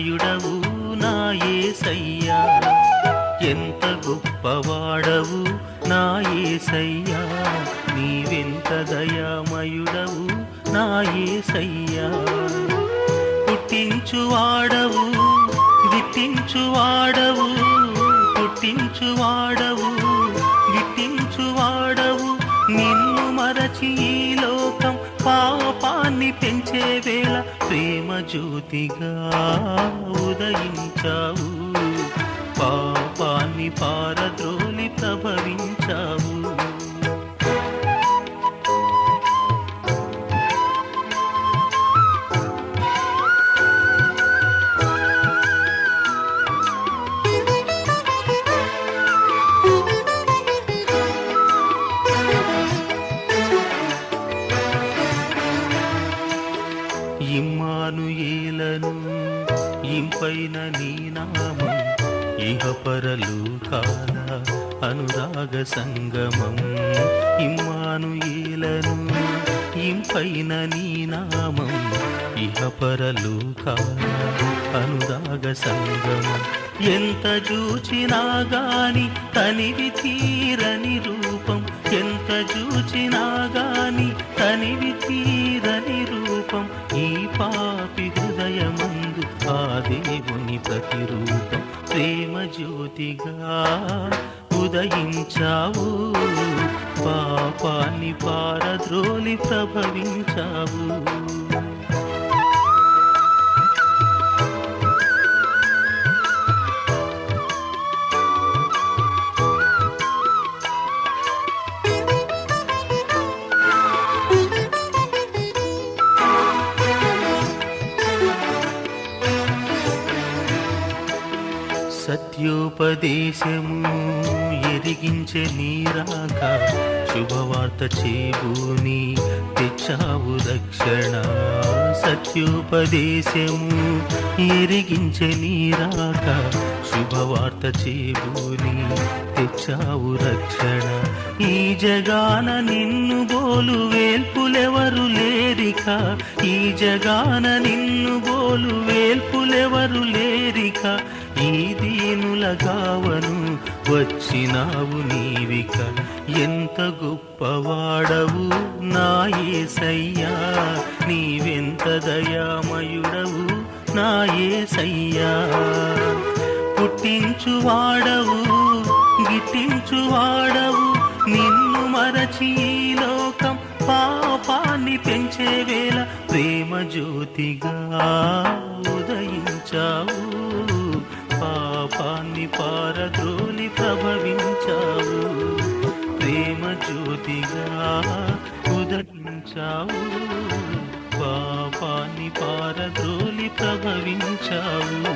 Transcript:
దయామయుడవు నా యేసయ్యా, ఎంత గొప్పవాడవు నా యేసయ్యా, నీవెంత దయామయుడవు నా యేసయ్యా. పుట్టించువాడవు గిట్టించువాడవు, పుట్టించువాడవు గిట్టించువాడవు, నిన్ను మరచి ఈ లోకం పాపాన్ని పెంచే వేళ ప్రేమ జ్యోతిగా ఉదయించావు, పాపాన్ని పారద్రోలి ప్రభవించావు. ఇమ్మానుయేలను ఇంపైన నీ నామం, ఇహపరలోకాల అనురాగ సంగమం. ఇమ్మానుయేలను ఇంపైన నీ నామం, ఇహపరలోకాల అనురాగ సంగమం. ఎంత చూచినా గాని తనివి తీరని రూపం, ఎంత చూచినా గాని తనివి తీరని రూపం, ఈ పాపి హృదయమందు ఆ దేవుని ప్రతిరూపం. ప్రేమ జ్యోతిగా ఉదయించావు, పాపాన్ని పారద్రోలి ప్రభవించావు. సత్యోపదేశము ఎరిగించే నీరాక, శుభవార్త చేబూని తెచ్చావు రక్షణ. సత్యోపదేశము ఎరిగించే నీరాక, శుభవార్త చేబూని తెచ్చావు రక్షణ. ఈ జగాన నిన్ను బోలు వేల్పులెవరు లేరిక, ఈ జగాన నిన్ను బోలు వేల్పులెవరు లేరిక, ఈ దీనుల గావను వచ్చినావు నీవిక. ఎంత గొప్పవాడవు నా యేసయ్యా, నీవెంత దయామయుడవు నా యేసయ్యా. పుట్టించువాడవు గిట్టించువాడవు, నిన్ను మరచి ఈ లోకం పాపాన్ని పెంచే వేళ ప్రేమ జ్యోతిగా ఉదయించావు, పాపాన్ని పారద్రోలి ప్రభవించావు. ప్రేమ జ్యోతిగా ఉదయించావు, పాపాన్ని పారద్రోలి ప్రభవించావు.